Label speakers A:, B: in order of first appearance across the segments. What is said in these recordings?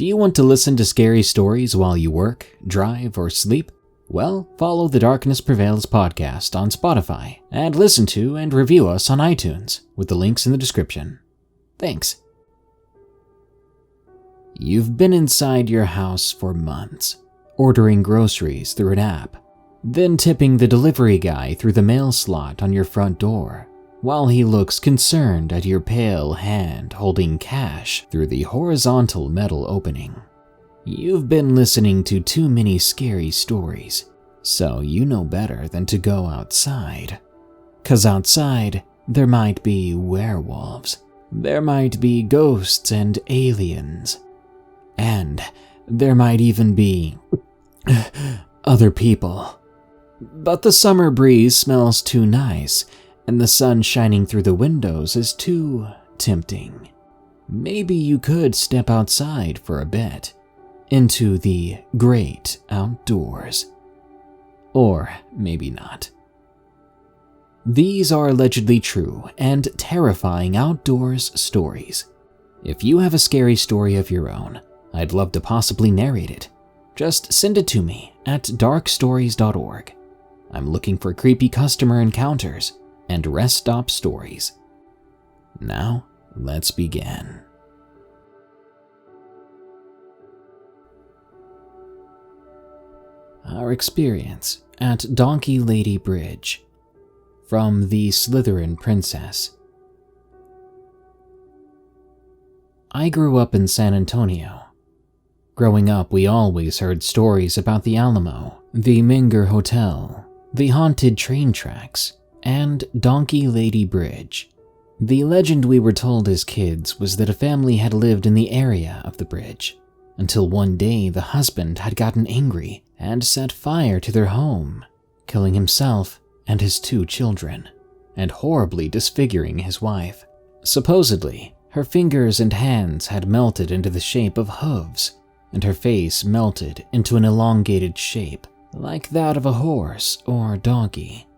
A: Do you want to listen to scary stories while you work, drive, or sleep? Well, follow the Darkness Prevails podcast on Spotify and listen to and review us on iTunes with the links in the description. Thanks. You've been inside your house for months, ordering groceries through an app, then tipping the delivery guy through the mail slot on your front door, while he looks concerned at your pale hand holding cash through the horizontal metal opening. You've been listening to too many scary stories, so you know better than to go outside. 'Cause outside, there might be werewolves, there might be ghosts and aliens, and there might even be other people. But the summer breeze smells too nice, and the sun shining through the windows is too tempting. Maybe you could step outside for a bit, into the great outdoors. Or maybe not. These are allegedly true and terrifying outdoors stories. If you have a scary story of your own, I'd love to possibly narrate it. Just send it to me at darkstories.org. I'm looking for creepy customer encounters and rest stop stories. Now, let's begin. Our experience at Donkey Lady Bridge, from the Slytherin Princess. I grew up in San Antonio. Growing up, we always heard stories about the Alamo, the Minger Hotel, the haunted train tracks, and Donkey Lady Bridge. The legend we were told as kids was that a family had lived in the area of the bridge, until one day the husband had gotten angry and set fire to their home, killing himself and his 2 children, and horribly disfiguring his wife. Supposedly, her fingers and hands had melted into the shape of hooves, and her face melted into an elongated shape, like that of a horse or donkey.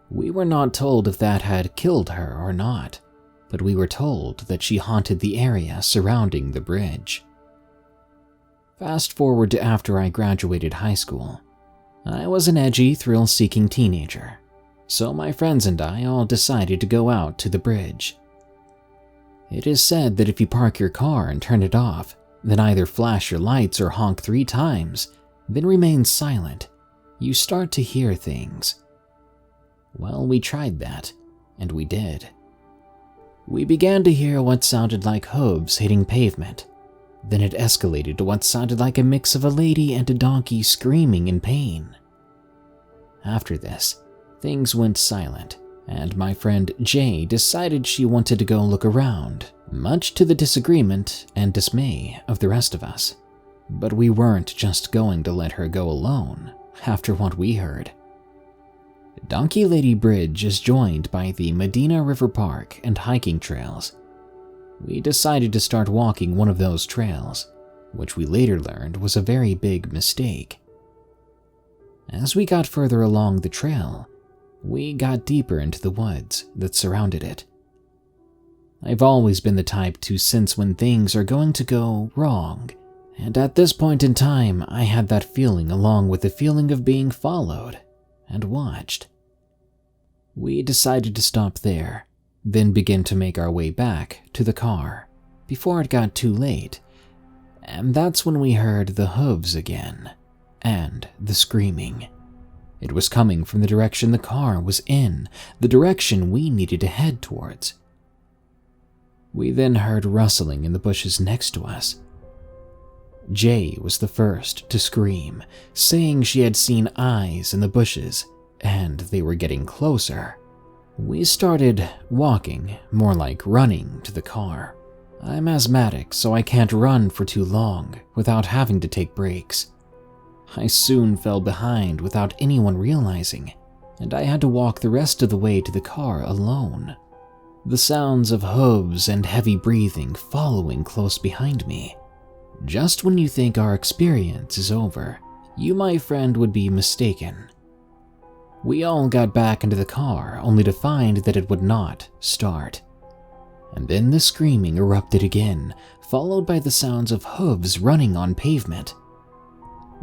A: We were not told if that had killed her or not, but we were told that she haunted the area surrounding the bridge. Fast forward to after I graduated high school. I was an edgy, thrill-seeking teenager, so my friends and I all decided to go out to the bridge. It is said that if you park your car and turn it off, then either flash your lights or honk 3 times, then remain silent, you start to hear things. Well, we tried that, and we did. We began to hear what sounded like hooves hitting pavement. Then it escalated to what sounded like a mix of a lady and a donkey screaming in pain. After this, things went silent, and my friend Jay decided she wanted to go look around, much to the disagreement and dismay of the rest of us. But we weren't just going to let her go alone, after what we heard. Donkey Lady Bridge is joined by the Medina River Park and hiking trails. We decided to start walking one of those trails, which we later learned was a very big mistake. As we got further along the trail, we got deeper into the woods that surrounded it. I've always been the type to sense when things are going to go wrong, and at this point in time, I had that feeling along with the feeling of being followed and watched. We decided to stop there, then begin to make our way back to the car before it got too late, and that's when we heard the hooves again, and the screaming. It was coming from the direction the car was in, the direction we needed to head towards. We then heard rustling in the bushes next to us. Jay was the first to scream, saying she had seen eyes in the bushes, and they were getting closer. We started walking, more like running, to the car. I'm asthmatic, so I can't run for too long without having to take breaks. I soon fell behind without anyone realizing, and I had to walk the rest of the way to the car alone. The sounds of hooves and heavy breathing following close behind me. Just when you think our experience is over, you, my friend, would be mistaken. We all got back into the car only to find that it would not start. And then the screaming erupted again, followed by the sounds of hooves running on pavement.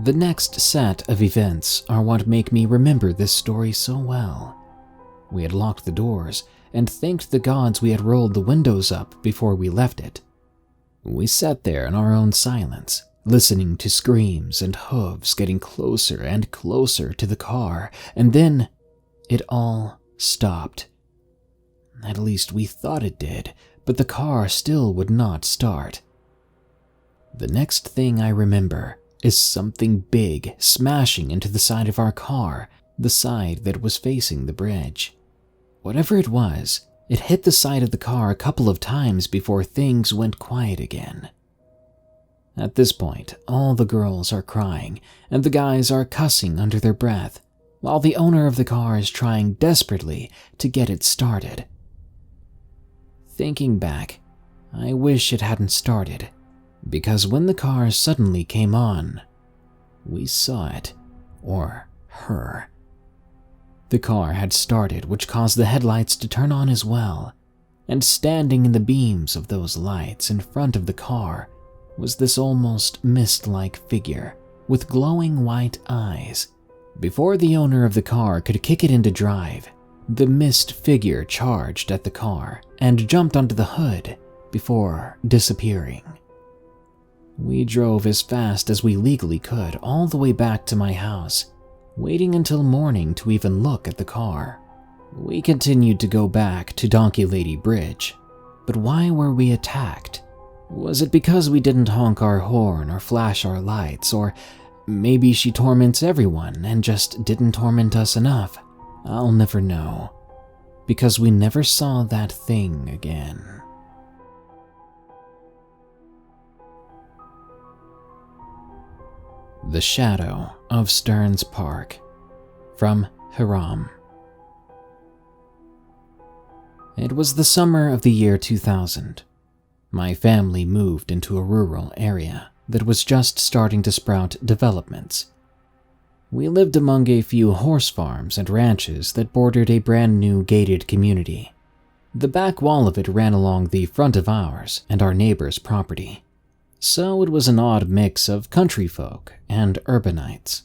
A: The next set of events are what make me remember this story so well. We had locked the doors and thanked the gods we had rolled the windows up before we left it. We sat there in our own silence, listening to screams and hooves getting closer and closer to the car, and then it all stopped. At least we thought it did, but the car still would not start. The next thing I remember is something big smashing into the side of our car, the side that was facing the bridge. Whatever it was, it hit the side of the car a couple of times before things went quiet again. At this point, all the girls are crying, and the guys are cussing under their breath, while the owner of the car is trying desperately to get it started. Thinking back, I wish it hadn't started, because when the car suddenly came on, we saw it, or her. The car had started, which caused the headlights to turn on as well, and standing in the beams of those lights in front of the car was this almost mist-like figure with glowing white eyes. Before the owner of the car could kick it into drive, the mist figure charged at the car and jumped onto the hood before disappearing. We drove as fast as we legally could all the way back to my house, waiting until morning to even look at the car. We continued to go back to Donkey Lady Bridge, but why were we attacked? Was it because we didn't honk our horn or flash our lights, or maybe she torments everyone and just didn't torment us enough? I'll never know, because we never saw that thing again. The Shadow of Stearns Park, from Hiram. It was the summer of the year 2000. My family moved into a rural area that was just starting to sprout developments. We lived among a few horse farms and ranches that bordered a brand new gated community. The back wall of it ran along the front of ours and our neighbor's property. So it was an odd mix of country folk and urbanites.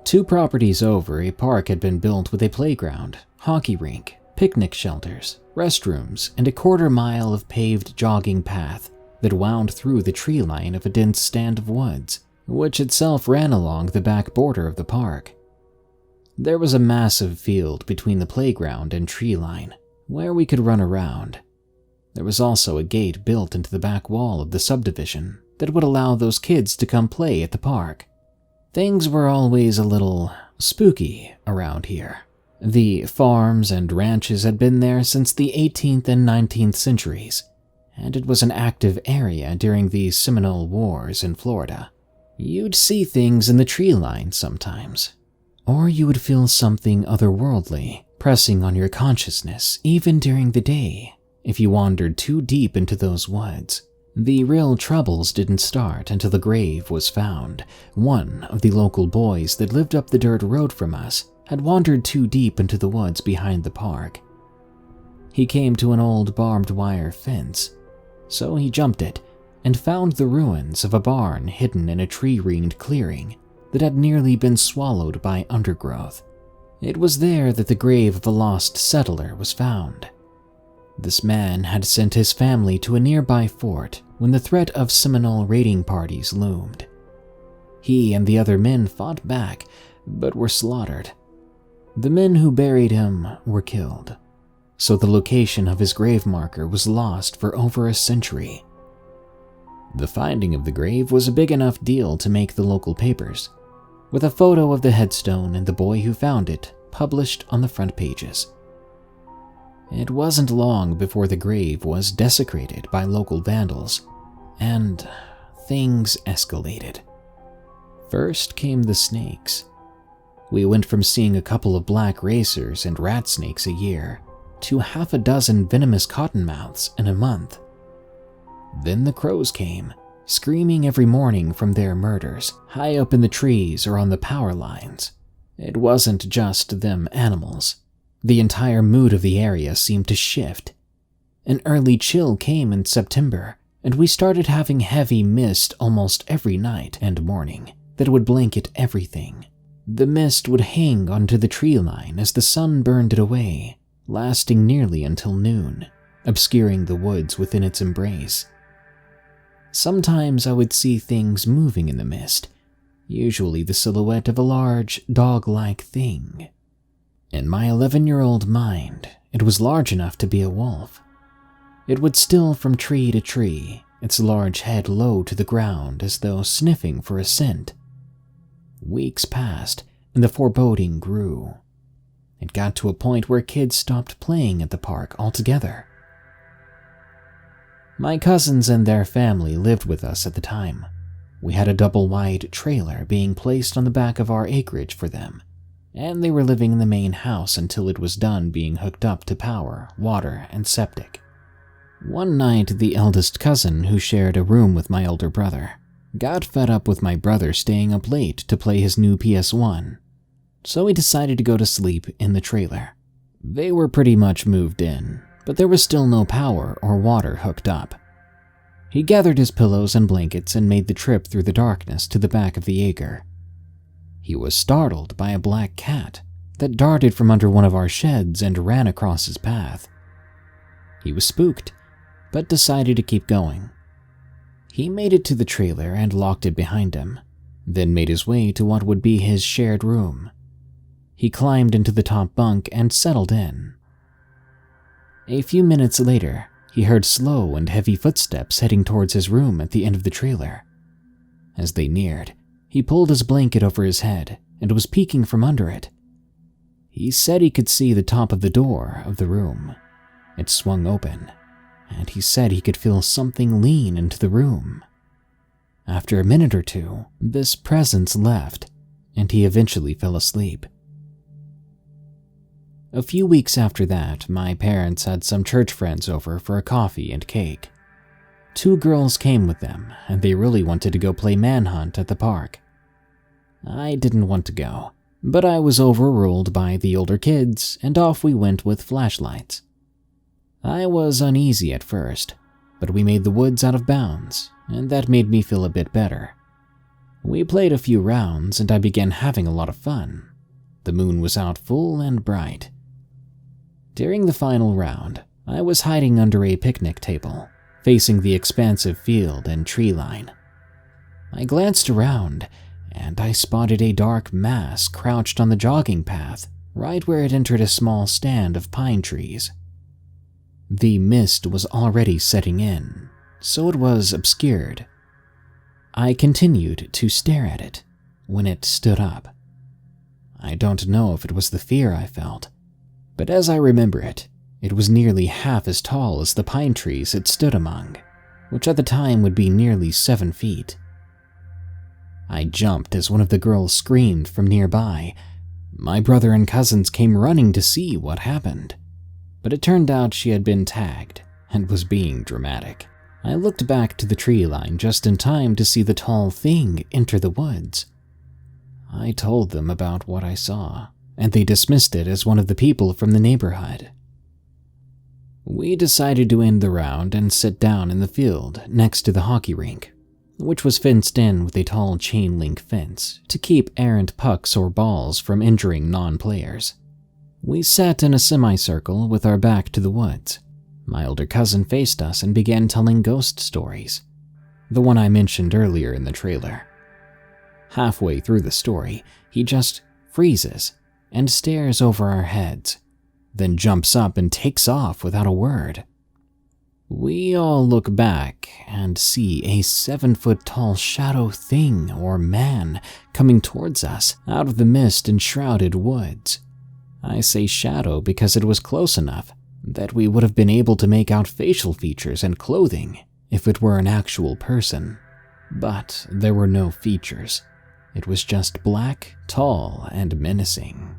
A: 2 properties over, a park had been built with a playground, hockey rink, picnic shelters, restrooms, and a 1/4 mile of paved jogging path that wound through the tree line of a dense stand of woods, which itself ran along the back border of the park. There was a massive field between the playground and tree line, where we could run around. There was also a gate built into the back wall of the subdivision that would allow those kids to come play at the park. Things were always a little spooky around here. The farms and ranches had been there since the 18th and 19th centuries, and it was an active area during the Seminole Wars in Florida. You'd see things in the tree line sometimes, or you would feel something otherworldly pressing on your consciousness even during the day. If you wandered too deep into those woods, the real troubles didn't start until the grave was found. One of the local boys that lived up the dirt road from us had wandered too deep into the woods behind the park. He came to an old barbed wire fence, so he jumped it and found the ruins of a barn hidden in a tree-ringed clearing that had nearly been swallowed by undergrowth. It was there that the grave of a lost settler was found. This man had sent his family to a nearby fort when the threat of Seminole raiding parties loomed. He and the other men fought back, but were slaughtered. The men who buried him were killed, so the location of his grave marker was lost for over a century. The finding of the grave was a big enough deal to make the local papers, with a photo of the headstone and the boy who found it published on the front pages. It wasn't long before the grave was desecrated by local vandals, and things escalated. First came the snakes. We went from seeing a couple of black racers and rat snakes a year to 6 venomous cottonmouths in a month. Then the crows came, screaming every morning from their murders, high up in the trees or on the power lines. It wasn't just them animals. The entire mood of the area seemed to shift. An early chill came in September, and we started having heavy mist almost every night and morning that would blanket everything. The mist would hang onto the tree line as the sun burned it away, lasting nearly until noon, obscuring the woods within its embrace. Sometimes I would see things moving in the mist, usually the silhouette of a large, dog-like thing. In my 11-year-old mind, it was large enough to be a wolf. It would still from tree to tree, its large head low to the ground as though sniffing for a scent. Weeks passed, and the foreboding grew. It got to a point where kids stopped playing at the park altogether. My cousins and their family lived with us at the time. We had a double-wide trailer being placed on the back of our acreage for them, and they were living in the main house until it was done being hooked up to power, water, and septic. One night, the eldest cousin, who shared a room with my older brother, got fed up with my brother staying up late to play his new PS1, so he decided to go to sleep in the trailer. They were pretty much moved in, but there was still no power or water hooked up. He gathered his pillows and blankets and made the trip through the darkness to the back of the acre. He was startled by a black cat that darted from under one of our sheds and ran across his path. He was spooked, but decided to keep going. He made it to the trailer and locked it behind him, then made his way to what would be his shared room. He climbed into the top bunk and settled in. A few minutes later, he heard slow and heavy footsteps heading towards his room at the end of the trailer. As they neared, he pulled his blanket over his head and was peeking from under it. He said he could see the top of the door of the room. It swung open, and he said he could feel something lean into the room. After a minute or two, this presence left, and he eventually fell asleep. A few weeks after that, my parents had some church friends over for a coffee and cake. 2 girls came with them, and they really wanted to go play manhunt at the park. I didn't want to go, but I was overruled by the older kids, and off we went with flashlights. I was uneasy at first, but we made the woods out of bounds, and that made me feel a bit better. We played a few rounds, and I began having a lot of fun. The moon was out full and bright. During the final round, I was hiding under a picnic table, facing the expansive field and tree line. I glanced around, and I spotted a dark mass crouched on the jogging path, right where it entered a small stand of pine trees. The mist was already setting in, so it was obscured. I continued to stare at it when it stood up. I don't know if it was the fear I felt, but as I remember it, it was nearly half as tall as the pine trees it stood among, which at the time would be nearly 7 feet. I jumped as one of the girls screamed from nearby. My brother and cousins came running to see what happened, but it turned out she had been tagged and was being dramatic. I looked back to the tree line just in time to see the tall thing enter the woods. I told them about what I saw, and they dismissed it as one of the people from the neighborhood. We decided to end the round and sit down in the field next to the hockey rink, which was fenced in with a tall chain-link fence to keep errant pucks or balls from injuring non-players. We sat in a semicircle with our back to the woods. My older cousin faced us and began telling ghost stories, the one I mentioned earlier in the trailer. Halfway through the story, he just freezes and stares over our heads, then jumps up and takes off without a word. We all look back and see a 7-foot-tall shadow thing or man coming towards us out of the mist and shrouded woods. I say shadow because it was close enough that we would have been able to make out facial features and clothing if it were an actual person. But there were no features. It was just black, tall, and menacing.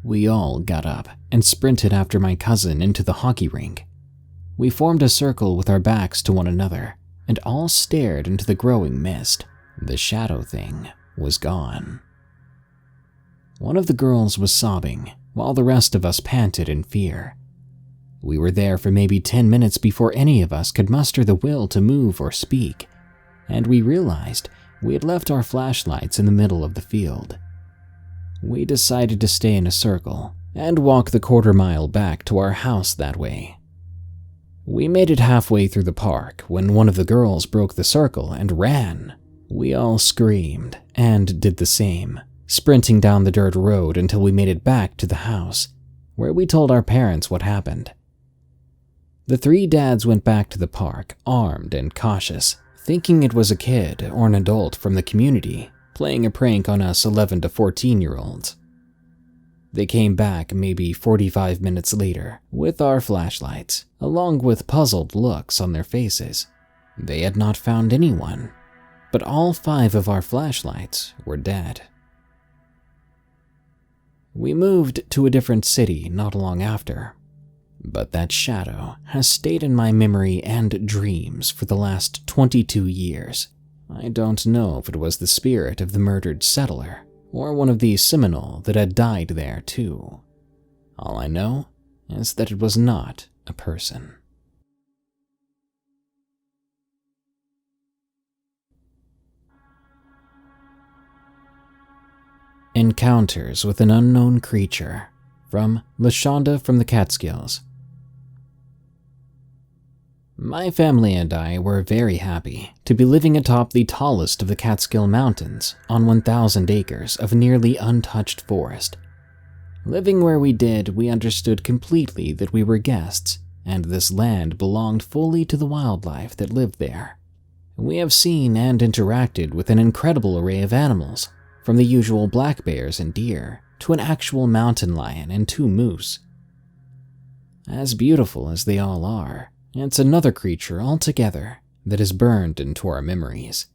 A: We all got up and sprinted after my cousin into the hockey rink. We formed a circle with our backs to one another and all stared into the growing mist. The shadow thing was gone. One of the girls was sobbing while the rest of us panted in fear. We were there for maybe 10 minutes before any of us could muster the will to move or speak, and we realized we had left our flashlights in the middle of the field. We decided to stay in a circle and walk the quarter-mile back to our house that way. We made it halfway through the park when one of the girls broke the circle and ran. We all screamed and did the same, sprinting down the dirt road until we made it back to the house, where we told our parents what happened. The three dads went back to the park, armed and cautious, thinking it was a kid or an adult from the community playing a prank on us 11 to 14-year-olds. They came back maybe 45 minutes later with our flashlights, along with puzzled looks on their faces. They had not found anyone, but all 5 of our flashlights were dead. We moved to a different city not long after, but that shadow has stayed in my memory and dreams for the last 22 years. I don't know if it was the spirit of the murdered settler or one of the Seminole that had died there too. All I know is that it was not a person. Encounters with an Unknown Creature, from LaShonda from the Catskills. My family and I were very happy to be living atop the tallest of the Catskill Mountains on 1,000 acres of nearly untouched forest. Living where we did, we understood completely that we were guests, and this land belonged fully to the wildlife that lived there. We have seen and interacted with an incredible array of animals, from the usual black bears and deer to an actual mountain lion and 2 moose. As beautiful as they all are, it's another creature altogether that is burned into our memories.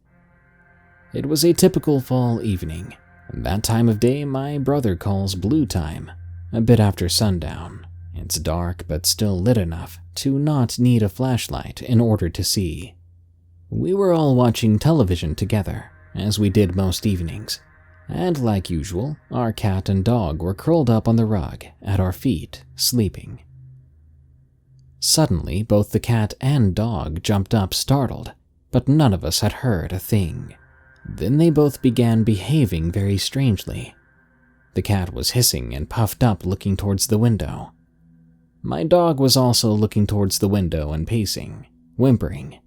A: It was a typical fall evening, and that time of day my brother calls blue time, a bit after sundown. It's dark but still lit enough to not need a flashlight in order to see. We were all watching television together, as we did most evenings, and like usual, our cat and dog were curled up on the rug at our feet, sleeping. Suddenly, both the cat and dog jumped up startled, but none of us had heard a thing. Then they both began behaving very strangely. The cat was hissing and puffed up, looking towards the window. My dog was also looking towards the window and pacing, whimpering,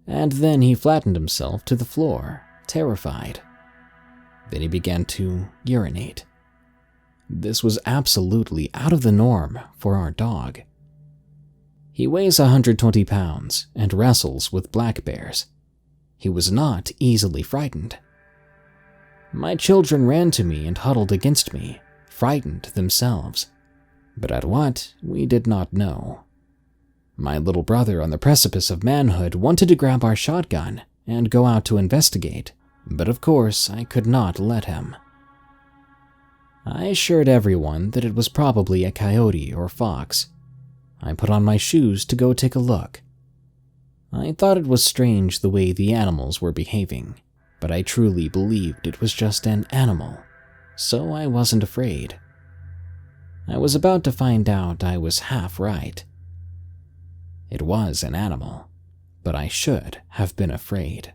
A: and then he flattened himself to the floor, terrified. Then he began to urinate. This was absolutely out of the norm for our dog. He weighs 120 pounds and wrestles with black bears. He was not easily frightened. My children ran to me and huddled against me, frightened themselves, but at what, we did not know. My little brother, on the precipice of manhood, wanted to grab our shotgun and go out to investigate, but of course I could not let him. I assured everyone that it was probably a coyote or fox. I put on my shoes to go take a look. I thought it was strange the way the animals were behaving, but I truly believed it was just an animal, so I wasn't afraid. I was about to find out I was half right. It was an animal, but I should have been afraid.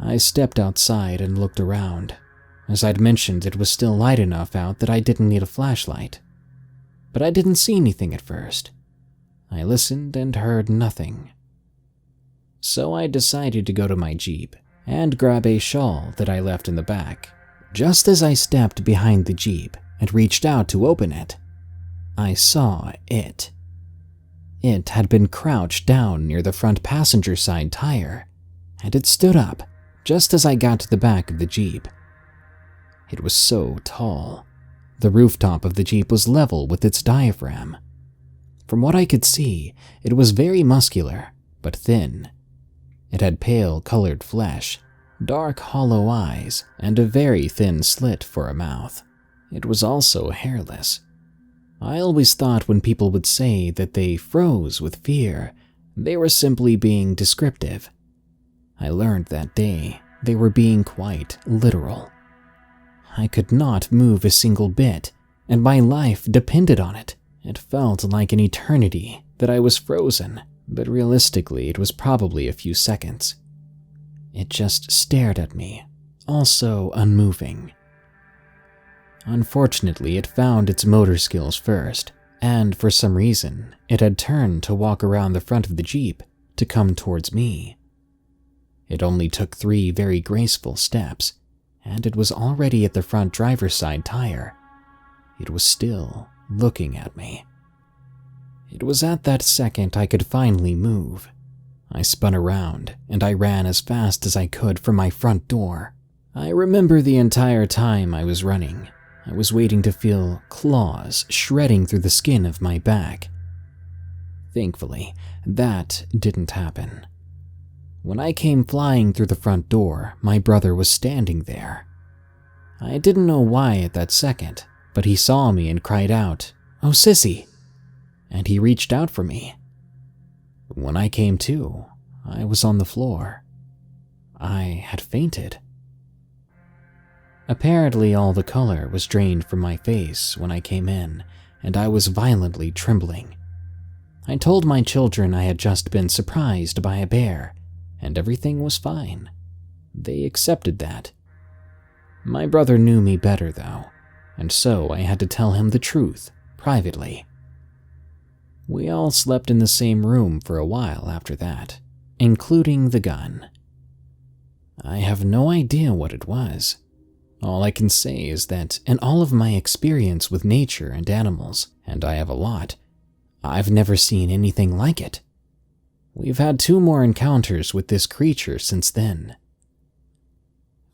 A: I stepped outside and looked around. As I'd mentioned, it was still light enough out that I didn't need a flashlight. But I didn't see anything at first. I listened and heard nothing. So I decided to go to my Jeep and grab a shawl that I left in the back. Just as I stepped behind the Jeep and reached out to open it, I saw it. It had been crouched down near the front passenger side tire, and it stood up just as I got to the back of the Jeep. It was so tall. The rooftop of the Jeep was level with its diaphragm. From what I could see, it was very muscular, but thin. It had pale-colored flesh, dark hollow eyes, and a very thin slit for a mouth. It was also hairless. I always thought when people would say that they froze with fear, they were simply being descriptive. I learned that day they were being quite literal. I could not move a single bit, and my life depended on it, It felt like an eternity that I was frozen, but realistically it was probably a few seconds. It just stared at me, also unmoving. Unfortunately, it found its motor skills first, and for some reason, it had turned to walk around the front of the Jeep to come towards me. It only took 3 very graceful steps, and it was already at the front driver's side tire. It was still looking at me. It was at that second I could finally move. I spun around, and I ran as fast as I could for my front door. I remember the entire time I was running, I was waiting to feel claws shredding through the skin of my back. Thankfully, that didn't happen. When I came flying through the front door, my brother was standing there. I didn't know why at that second, but he saw me and cried out, "Oh, sissy!" And he reached out for me. When I came to, I was on the floor. I had fainted. Apparently, all the color was drained from my face when I came in, and I was violently trembling. I told my children I had just been surprised by a bear, and everything was fine. They accepted that. My brother knew me better, though, and so I had to tell him the truth, privately. We all slept in the same room for a while after that, including the gun. I have no idea what it was. All I can say is that in all of my experience with nature and animals, and I have a lot, I've never seen anything like it. We've had 2 more encounters with this creature since then.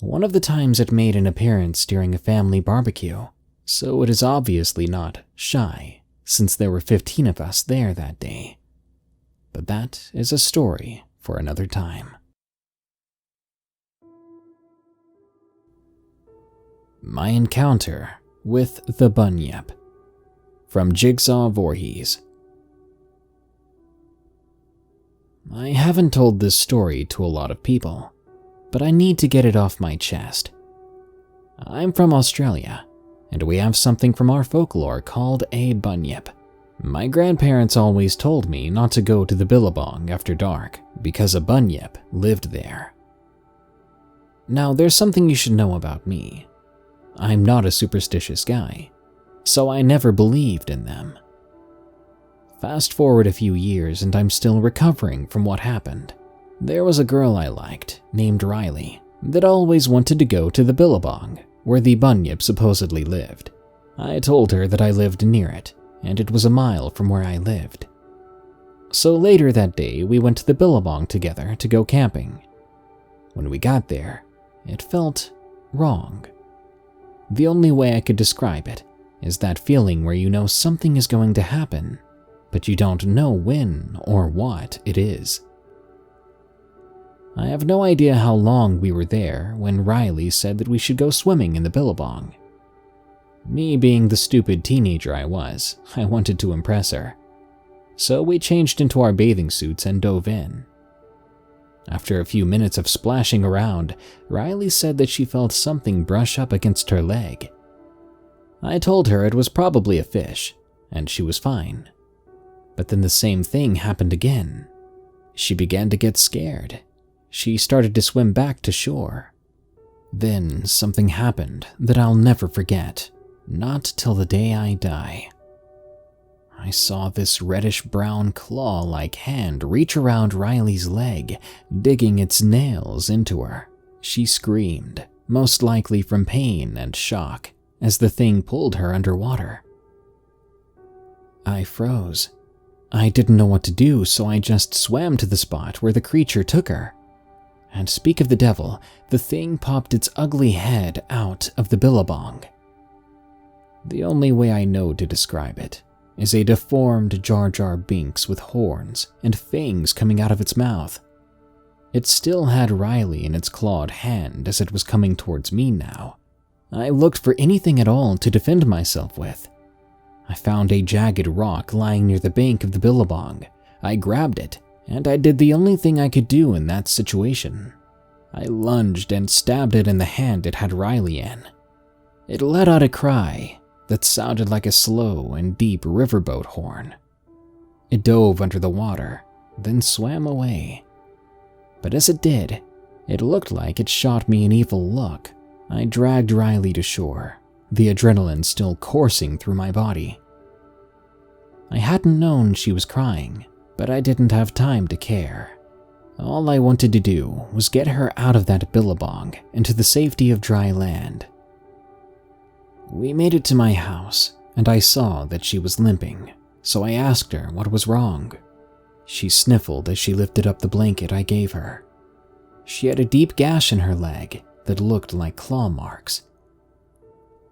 A: One of the times it made an appearance during a family barbecue, so it is obviously not shy, since there were 15 of us there that day. But that is a story for another time. My encounter with the Bunyip, from Jigsaw Voorhees. I haven't told this story to a lot of people, but I need to get it off my chest. I'm from Australia, and we have something from our folklore called a bunyip. My grandparents always told me not to go to the Billabong after dark because a bunyip lived there. Now, there's something you should know about me. I'm not a superstitious guy, so I never believed in them. Fast forward a few years and I'm still recovering from what happened. There was a girl I liked, named Riley, that always wanted to go to the Billabong, where the bunyip supposedly lived. I told her that I lived near it, and it was a mile from where I lived. So later that day, we went to the Billabong together to go camping. When we got there, it felt wrong. The only way I could describe it is that feeling where you know something is going to happen, but you don't know when or what it is. I have no idea how long we were there when Riley said that we should go swimming in the Billabong. Me being the stupid teenager I was, I wanted to impress her. So we changed into our bathing suits and dove in. After a few minutes of splashing around, Riley said that she felt something brush up against her leg. I told her it was probably a fish, and she was fine. But then the same thing happened again. She began to get scared. She started to swim back to shore. Then something happened that I'll never forget, not till the day I die. I saw this reddish-brown claw-like hand reach around Riley's leg, digging its nails into her. She screamed, most likely from pain and shock, as the thing pulled her underwater. I froze. I didn't know what to do, so I just swam to the spot where the creature took her. And speak of the devil, the thing popped its ugly head out of the Billabong. The only way I know to describe it is a deformed Jar Jar Binks with horns and fangs coming out of its mouth. It still had Riley in its clawed hand as it was coming towards me now. I looked for anything at all to defend myself with. I found a jagged rock lying near the bank of the Billabong. I grabbed it, and I did the only thing I could do in that situation. I lunged and stabbed it in the hand it had Riley in. It let out a cry, that sounded like a slow and deep riverboat horn. It dove under the water, then swam away. But as it did, it looked like it shot me an evil look. I dragged Riley to shore, the adrenaline still coursing through my body. I hadn't known she was crying, but I didn't have time to care. All I wanted to do was get her out of that billabong into the safety of dry land. We made it to my house, and I saw that she was limping, so I asked her what was wrong. She sniffled as she lifted up the blanket I gave her. She had a deep gash in her leg that looked like claw marks.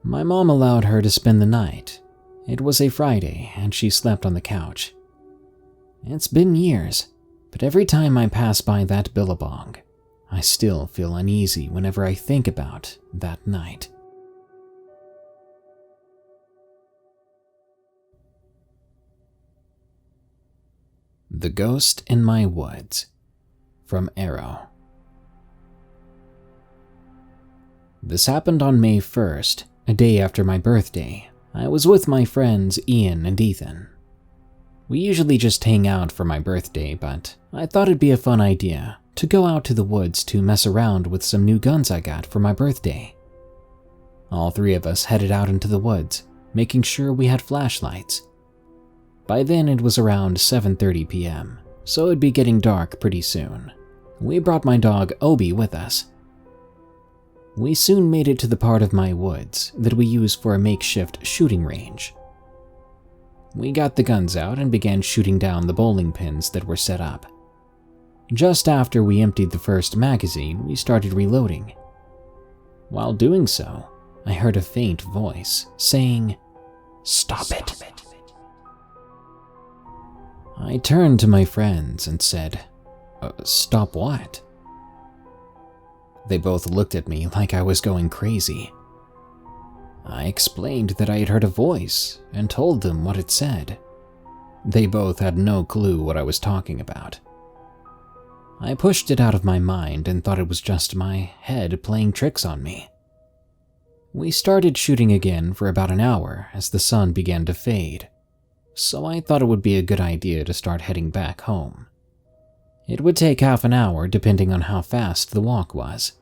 A: My mom allowed her to spend the night. It was a Friday, and she slept on the couch. It's been years, but every time I pass by that billabong, I still feel uneasy whenever I think about that night. The Ghost in My Woods, from Arrow. This happened on May 1st, a day after my birthday. I was with my friends Ian and Ethan. We usually just hang out for my birthday, but I thought it'd be a fun idea to go out to the woods to mess around with some new guns I got for my birthday. All three of us headed out into the woods, making sure we had flashlights. By then it was around 7:30 p.m., so it'd be getting dark pretty soon. We brought my dog Obi with us. We soon made it to the part of my woods that we use for a makeshift shooting range. We got the guns out and began shooting down the bowling pins that were set up. Just after we emptied the first magazine, we started reloading. While doing so, I heard a faint voice saying, "Stop it." I turned to my friends and said, "Stop what?" They both looked at me like I was going crazy. I explained that I had heard a voice and told them what it said. They both had no clue what I was talking about. I pushed it out of my mind and thought it was just my head playing tricks on me. We started shooting again for about an hour as the sun began to fade, so I thought it would be a good idea to start heading back home. It would take half an hour depending on how fast the walk was.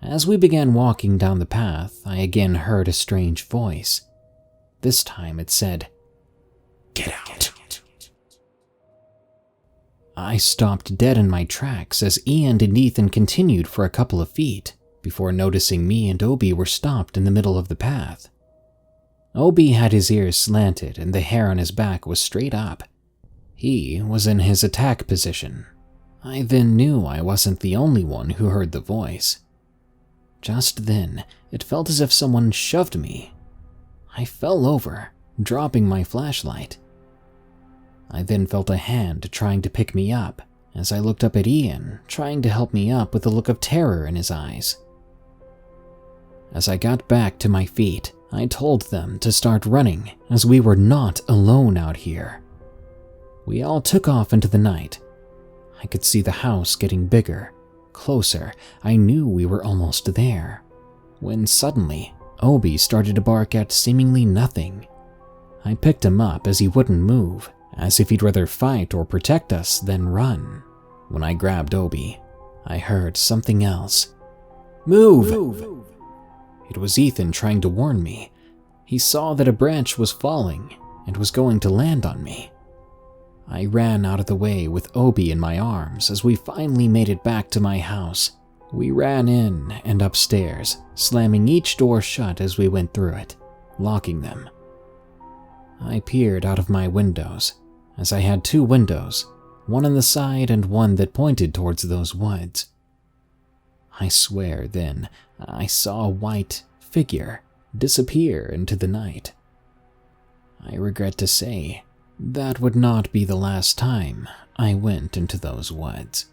A: As we began walking down the path, I again heard a strange voice. This time it said, "Get out." I stopped dead in my tracks as Ian and Ethan continued for a couple of feet before noticing me and Obi were stopped in the middle of the path. Obi had his ears slanted and the hair on his back was straight up. He was in his attack position. I then knew I wasn't the only one who heard the voice. Just then, it felt as if someone shoved me. I fell over, dropping my flashlight. I then felt a hand trying to pick me up as I looked up at Ian, trying to help me up with a look of terror in his eyes. As I got back to my feet, I told them to start running as we were not alone out here. We all took off into the night. I could see the house getting bigger, closer. I knew we were almost there, when suddenly Obi started to bark at seemingly nothing. I picked him up as he wouldn't move, as if he'd rather fight or protect us than run. When I grabbed Obi, I heard something else. "Move!" It was Ethan trying to warn me. He saw that a branch was falling and was going to land on me. I ran out of the way with Obi in my arms as we finally made it back to my house. We ran in and upstairs, slamming each door shut as we went through it, locking them. I peered out of my windows, as I had two windows, one on the side and one that pointed towards those woods. I swear then, I saw a white figure disappear into the night. I regret to say, that would not be the last time I went into those woods.